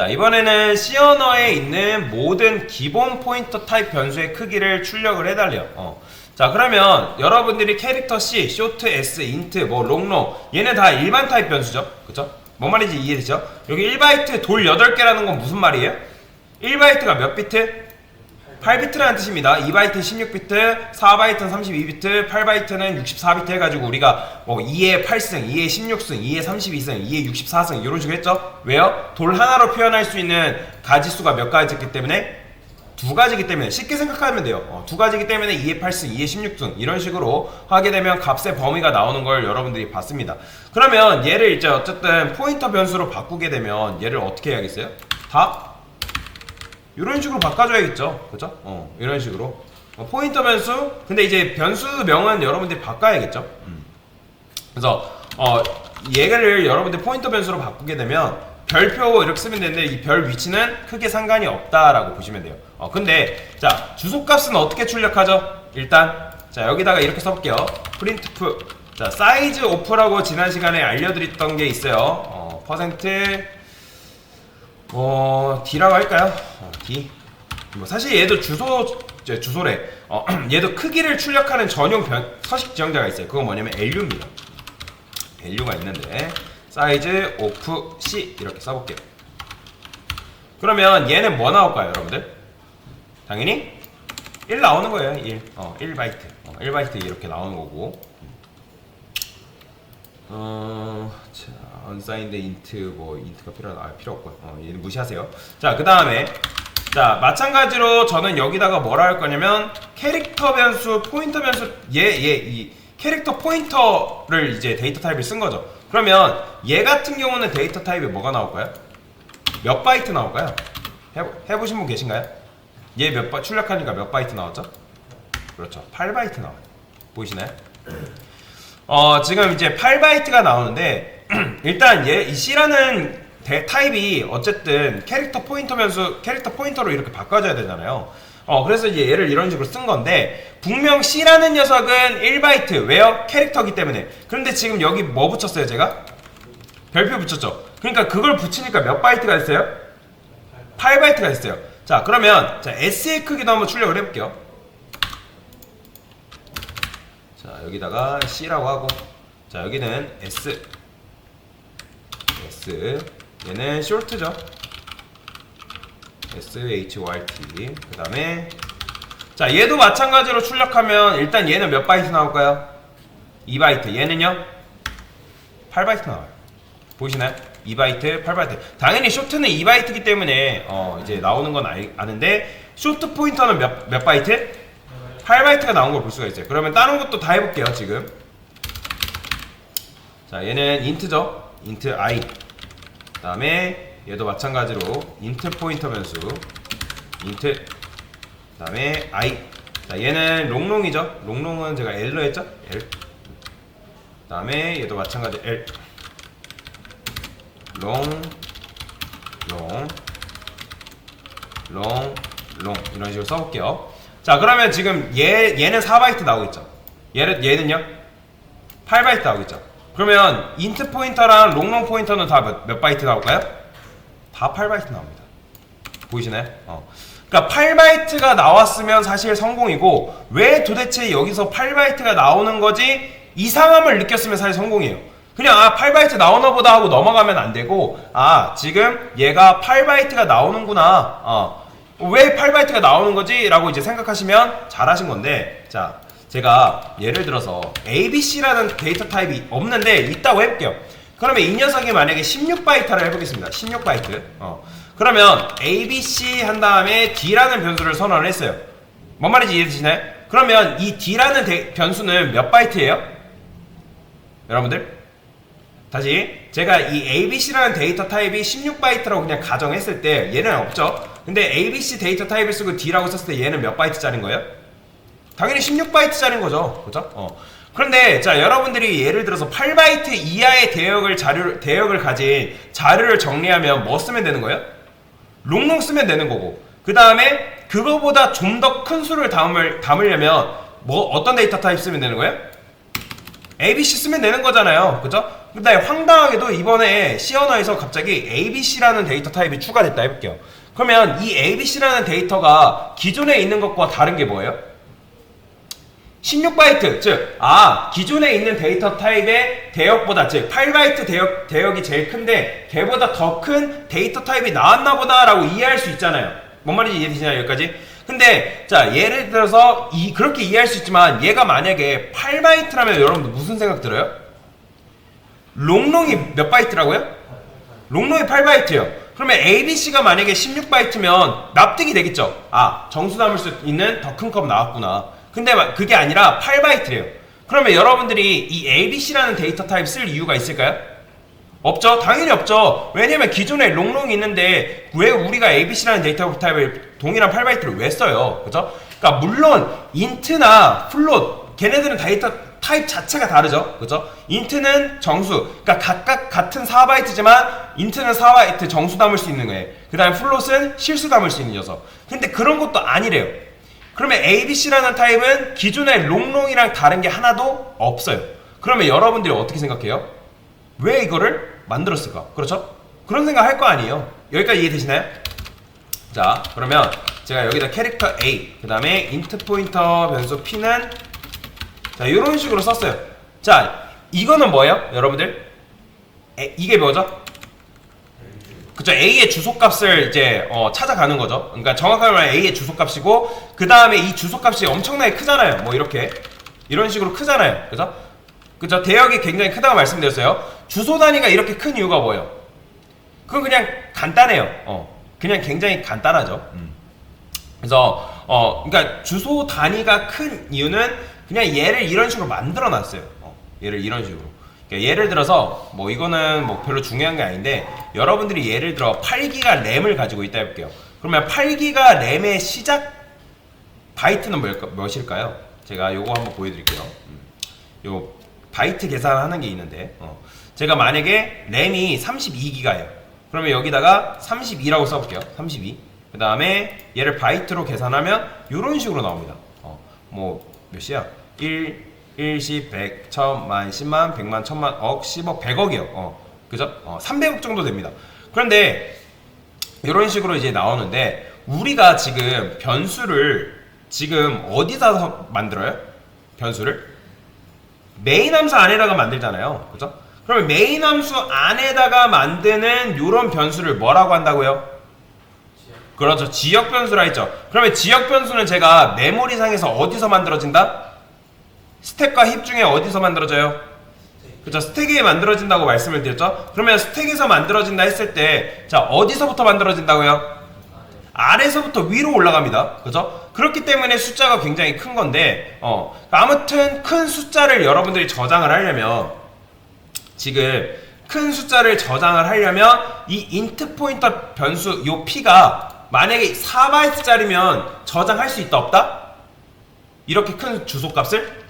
자, 이번에는 C 언어에 있는 모든 기본 포인터 타입 변수의 크기를 출력을 해달래요. 자, 그러면 여러분들이 캐릭터 C, 쇼트 S, 인트, 롱롱 얘네 다 일반 타입 변수죠. 그쵸? 뭔 말인지 이해되죠? 여기 1바이트 돌 8개라는 건 무슨 말이에요? 1바이트가 몇 비트? 8비트라는 뜻입니다. 2바이트는 16비트, 4바이트는 32비트, 8바이트는 64비트 해가지고 우리가 2의 8승, 2의 16승, 2의 32승, 2의 64승 이런 식으로 했죠? 왜요? 돌 하나로 표현할 수 있는 가지수가 몇 가지이기 때문에? 두 가지이기 때문에 쉽게 생각하면 돼요. 두 가지이기 때문에 2의 8승, 2의 16승 이런 식으로 하게 되면 값의 범위가 나오는 걸 여러분들이 봤습니다. 그러면 얘를 이제 어쨌든 포인터 변수로 바꾸게 되면 얘를 어떻게 해야겠어요? 다 이런 식으로 바꿔줘야겠죠. 그죠? 이런 식으로. 포인터 변수. 근데 이제 변수명은 여러분들이 바꿔야겠죠. 그래서, 얘를 여러분들 포인터 변수로 바꾸게 되면 별표 이렇게 쓰면 되는데 이 별 위치는 크게 상관이 없다라고 보시면 돼요. 근데, 자, 주소값은 어떻게 출력하죠? 일단, 자, 여기다가 이렇게 써볼게요. printf. 자, 사이즈 오프라고 지난 시간에 알려드렸던 게 있어요. 퍼센트, D라고 할까요? D. 사실 얘도 주소래. 얘도 크기를 출력하는 전용 서식 지정자가 있어요. 그건 뭐냐면 LU입니다. LU가 있는데, 사이즈 오프 C 이렇게 써볼게요. 그러면 얘는 뭐 나올까요, 여러분들? 당연히 1 나오는 거예요. 1. 1바이트. 1바이트 이렇게 나오는 거고. 자, unsigned int int가 필요 없고요. 얘는 무시하세요. 자, 그 다음에 자, 마찬가지로 저는 여기다가 뭐라 할 거냐면 캐릭터 변수, 포인터 변수 이 캐릭터 포인터를 이제 데이터 타입을 쓴 거죠. 그러면 얘 같은 경우는 데이터 타입이 뭐가 나올까요? 몇 바이트 나올까요? 해보신 분 계신가요? 얘 출력하니까 몇 바이트 나왔죠? 그렇죠. 8바이트 나와요. 보이시나요? 지금 이제 8바이트가 나오는데 일단 이 C라는 타입이 어쨌든 캐릭터 포인터 변수, 캐릭터 포인터로 이렇게 바꿔줘야 되잖아요. 그래서 이제 얘를 이런 식으로 쓴 건데 분명 C라는 녀석은 1바이트. 왜요? 캐릭터기 때문에. 그런데 지금 여기 뭐 붙였어요, 제가? 별표 붙였죠. 그러니까 그걸 붙이니까 몇 바이트가 됐어요? 8바이트가 됐어요. 자, 그러면 자, S의 크기도 한번 출력을 해볼게요. 자, 여기다가 C라고 하고, 자, 여기는 S. 얘는 short죠. SHORT. 그 다음에, 자, 얘도 마찬가지로 출력하면 일단 얘는 몇 바이트 나올까요? 2바이트. 얘는요? 8바이트 나와요. 보이시나요? 2바이트, 8바이트. 당연히 short는 2바이트이기 때문에, 이제 나오는 건 아는데, short 포인터는 몇 바이트? 8바이트가 나온 걸 볼 수가 있어요. 그러면 다른 것도 다 해볼게요, 지금. 자, 얘는 int죠. int i. 그 다음에 얘도 마찬가지로 int 포인터 변수. int. 그 다음에 i. 자, 얘는 롱롱이죠. 롱롱은 제가 L로 했죠? L. 그 다음에 얘도 마찬가지 L. 롱. 이런 식으로 써볼게요. 자, 그러면 지금 얘는 4바이트 나오겠죠. 얘는요? 8바이트 나오겠죠. 그러면 int 포인터랑 롱롱 포인터는 다 몇 바이트 나올까요? 다 8바이트 나옵니다. 보이시나요? 그러니까 8바이트가 나왔으면 사실 성공이고 왜 도대체 여기서 8바이트가 나오는 거지? 이상함을 느꼈으면 사실 성공이에요. 그냥 8바이트 나오나 보다 하고 넘어가면 안 되고 지금 얘가 8바이트가 나오는구나. 왜 8바이트가 나오는 거지? 라고 이제 생각하시면 잘하신 건데, 자, 제가 예를 들어서 ABC라는 데이터 타입이 없는데 있다고 해볼게요. 그러면 이 녀석이 만약에 16바이트를 해보겠습니다. 16바이트. 그러면 ABC 한 다음에 D라는 변수를 선언을 했어요. 뭔 말인지 이해되시나요? 그러면 이 D라는 변수는 몇 바이트예요? 여러분들? 다시 제가 이 ABC라는 데이터 타입이 16바이트라고 그냥 가정했을 때 얘는 없죠. 근데 ABC 데이터 타입을 쓰고 D라고 썼을 때 얘는 몇 바이트짜리인 거예요? 당연히 16바이트짜리인 거죠. 그죠? 그런데 자, 여러분들이 예를 들어서 8바이트 이하의 대역을 가진 자료를 정리하면 뭐 쓰면 되는 거예요? 롱롱 쓰면 되는 거고, 그 다음에 그거보다 좀 더 큰 수를 담으려면 어떤 데이터 타입 쓰면 되는 거예요? ABC 쓰면 되는 거잖아요. 그죠? 근데 황당하게도 이번에 C 언어에서 갑자기 ABC라는 데이터 타입이 추가됐다 해볼게요. 그러면 이 ABC라는 데이터가 기존에 있는 것과 다른 게 뭐예요? 16바이트, 즉 기존에 있는 데이터 타입의 대역보다, 즉 8바이트 대역이 제일 큰데 걔보다 더 큰 데이터 타입이 나왔나 보다 라고 이해할 수 있잖아요. 뭔 말인지 이해되시나요? 여기까지? 근데 자, 예를 들어서 그렇게 이해할 수 있지만 얘가 만약에 8바이트라면 여러분들 무슨 생각 들어요? 롱롱이 몇 바이트라고요? 롱롱이 8바이트요. 그러면 ABC가 만약에 16바이트면 납득이 되겠죠? 정수 담을 수 있는 더 큰 컵 나왔구나. 근데 그게 아니라 8바이트래요. 그러면 여러분들이 이 ABC라는 데이터 타입 쓸 이유가 있을까요? 없죠? 당연히 없죠. 왜냐면 기존에 롱롱이 있는데 왜 우리가 ABC라는 데이터 타입을 동일한 8바이트를 왜 써요? 그죠? 그러니까 물론 인트나 플롯 걔네들은 데이터 타입 자체가 다르죠. 그죠? 인트는 정수, 그러니까 각각 같은 4바이트지만 인트는 4바이트 정수 담을 수 있는 거예요. 그 다음에 플롯은 실수 담을 수 있는 녀석. 근데 그런 것도 아니래요. 그러면 ABC라는 타입은 기존의 롱롱이랑 다른 게 하나도 없어요. 그러면 여러분들이 어떻게 생각해요? 왜 이거를 만들었을까? 그렇죠? 그런 생각 할 거 아니에요. 여기까지 이해되시나요? 자, 그러면 제가 여기다 캐릭터 A, 그 다음에 인트 포인터 변수 P는 자, 이런 식으로 썼어요. 자, 이거는 뭐예요? 여러분들? 이게 뭐죠? 그쵸, A의 주소값을 이제 찾아가는 거죠. 그러니까 정확하게 말하면 A의 주소값이고 그 다음에 이 주소값이 엄청나게 크잖아요. 뭐 이렇게 이런 식으로 크잖아요. 그죠? 그죠? 대역이 굉장히 크다고 말씀드렸어요. 주소 단위가 이렇게 큰 이유가 뭐예요? 그건 그냥 간단해요. 그냥 굉장히 간단하죠. 그래서 그러니까 주소 단위가 큰 이유는 그냥 얘를 이런 식으로 만들어 놨어요. 얘를 이런 식으로. 그러니까 예를 들어서 뭐 이거는 뭐 별로 중요한 게 아닌데 여러분들이 예를 들어 8기가 램을 가지고 있다 해볼게요. 그러면 8기가 램의 시작 바이트는 몇일까요? 제가 요거 한번 보여드릴게요. 요 바이트 계산하는 게 있는데 제가 만약에 램이 32기가예요. 그러면 여기다가 32라고 써볼게요. 32. 그 다음에 얘를 바이트로 계산하면 이런 식으로 나옵니다. 뭐 몇이야? 1, 10, 100, 1000만, 10만, 100만, 1000만, 억, 10억, 100억이요. 그죠? 300억 정도 됩니다. 그런데 이런 식으로 이제 나오는데 우리가 지금 변수를 지금 어디다 만들어요? 변수를? 메인 함수 안에다가 만들잖아요. 그죠? 그러면 메인 함수 안에다가 만드는 이런 변수를 뭐라고 한다고요? 그렇죠. 지역 변수라 했죠. 그러면 지역 변수는 제가 메모리상에서 어디서 만들어진다? 스택과 힙 중에 어디서 만들어져요? 그렇죠. 스택에 만들어진다고 말씀을 드렸죠. 그러면 스택에서 만들어진다 했을 때 자, 어디서부터 만들어진다고요? 아래서부터 위로 올라갑니다. 그죠? 그렇기 때문에 숫자가 굉장히 큰 건데 아무튼 큰 숫자를 여러분들이 저장을 하려면 지금 큰 숫자를 저장을 하려면 이 인트 포인터 변수 요 P가 만약에 4바이트짜리면 저장할 수 있다 없다? 이렇게 큰 주소값을?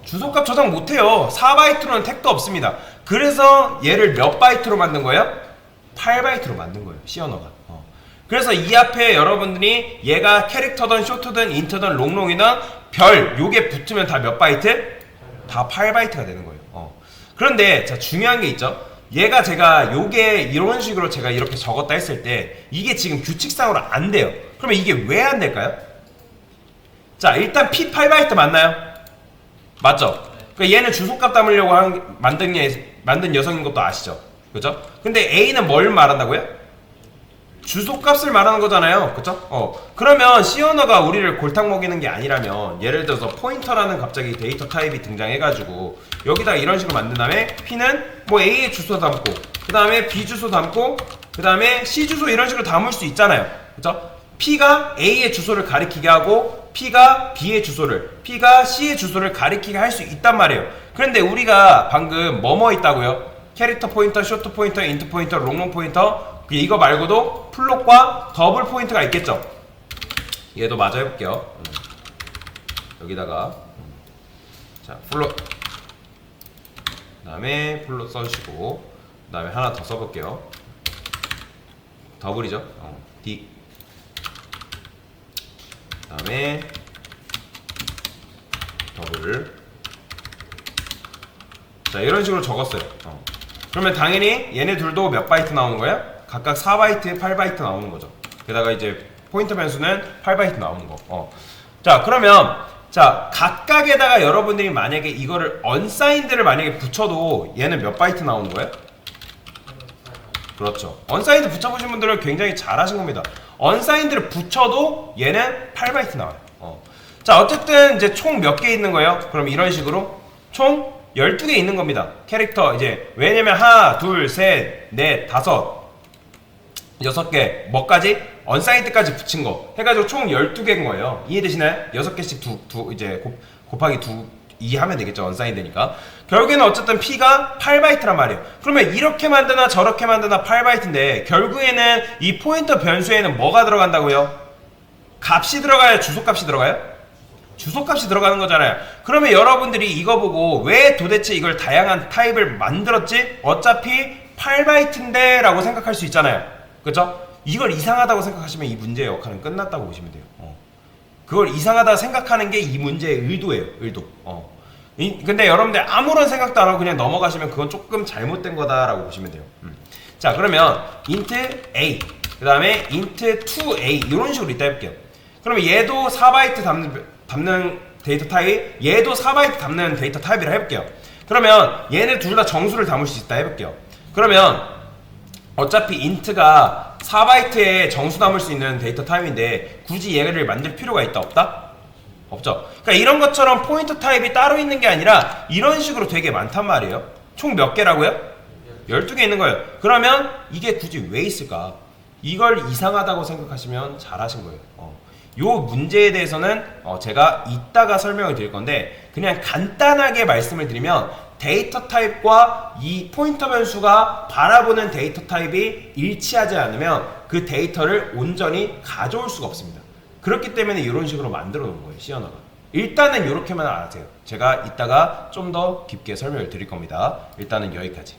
주소값 저장 못해요. 4바이트로는 택도 없습니다. 그래서 얘를 몇 바이트로 만든 거예요? 8바이트로 만든 거예요. C 언어가. 그래서 이 앞에 여러분들이 얘가 캐릭터든 쇼트든 인트든 롱롱이든 별 요게 붙으면 다 몇 바이트? 다 8바이트가 되는 거예요. 그런데 자, 중요한 게 있죠. 얘가 제가 요게 이런 식으로 제가 이렇게 적었다 했을 때 이게 지금 규칙상으로 안 돼요. 그러면 이게 왜 안 될까요? 자, 일단 P 8바이트 맞나요? 맞죠? 그러니까 얘는 주소값 담으려고 만든 녀석인 것도 아시죠? 그죠? 근데 A는 뭘 말한다고요? 주소값을 말하는 거잖아요. 그쵸? 그러면 C 언어가 우리를 골탕 먹이는 게 아니라면 예를 들어서 포인터라는 갑자기 데이터 타입이 등장해가지고 여기다 이런 식으로 만든 다음에 P는 뭐 A의 주소 담고 그 다음에 B 주소 담고 그 다음에 C 주소 이런 식으로 담을 수 있잖아요. 그쵸? P가 A의 주소를 가리키게 하고 P가 B의 주소를 P가 C의 주소를 가리키게 할 수 있단 말이에요. 그런데 우리가 방금 뭐뭐 있다고요? 캐릭터 포인터, 쇼트 포인터, 인트 포인터, 롱롱 포인터 이거 말고도 플롯과 더블 포인트가 있겠죠. 얘도 마저 해볼게요. 여기다가 자 플롯 그 다음에 플롯 써주시고 그 다음에 하나 더 써볼게요. 더블이죠. D 그 다음에 더블 자, 이런 식으로 적었어요. 그러면 당연히 얘네 둘도 몇 바이트 나오는 거야? 각각 4바이트, 8바이트 나오는 거죠. 게다가 이제 포인터 변수는 8바이트 나오는 거. 자, 그러면 자, 각각에다가 여러분들이 만약에 이거를 unsigned를 만약에 붙여도 얘는 몇 바이트 나오는 거예요? 그렇죠. unsigned 붙여보신 분들은 굉장히 잘하신 겁니다. unsigned를 붙여도 얘는 8바이트 나와요. 자, 어쨌든 이제 총 몇 개 있는 거예요? 그럼 이런 식으로 총 12개 있는 겁니다. 캐릭터 이제 왜냐면 하나, 둘, 셋, 넷, 다섯, 6개 뭐까지? unsigned까지 붙인 거 해가지고 총 12개인 거예요. 이해되시나요? 6개씩 이제 곱하기 2 하면 되겠죠. unsigned니까. 결국에는 어쨌든 P가 8바이트란 말이에요. 그러면 이렇게 만드나 저렇게 만드나 8바이트인데 결국에는 이 포인터 변수에는 뭐가 들어간다고요? 값이 들어가요? 주소값이 들어가요? 주소값이 들어가는 거잖아요. 그러면 여러분들이 이거 보고 왜 도대체 이걸 다양한 타입을 만들었지? 어차피 8바이트인데 라고 생각할 수 있잖아요. 그쵸? 이걸 이상하다고 생각하시면 이 문제의 역할은 끝났다고 보시면 돼요. 그걸 이상하다 생각하는 게 이 문제의 의도예요. 의도. 근데 여러분들 아무런 생각도 안 하고 그냥 넘어가시면 그건 조금 잘못된 거다라고 보시면 돼요. 자, 그러면 int a 그 다음에 int 2a 이런 식으로 이따 해볼게요. 그러면 얘도 4바이트 담는 데이터 타입, 얘도 4바이트 담는 데이터 타입이라 해볼게요. 그러면 얘네 둘 다 정수를 담을 수 있다 해볼게요. 그러면 어차피 int가 4바이트에 정수 담을 수 있는 데이터 타입인데 굳이 얘를 만들 필요가 있다 없다? 없죠. 그러니까 이런 것처럼 포인터 타입이 따로 있는 게 아니라 이런 식으로 되게 많단 말이에요. 총 몇 개라고요? 12개 있는 거예요. 그러면 이게 굳이 왜 있을까? 이걸 이상하다고 생각하시면 잘하신 거예요. 요 문제에 대해서는 제가 이따가 설명을 드릴 건데 그냥 간단하게 말씀을 드리면 데이터 타입과 이 포인터 변수가 바라보는 데이터 타입이 일치하지 않으면 그 데이터를 온전히 가져올 수가 없습니다. 그렇기 때문에 이런 식으로 만들어 놓은 거예요. C 언어가. 일단은 이렇게만 아세요. 제가 이따가 좀 더 깊게 설명을 드릴 겁니다. 일단은 여기까지.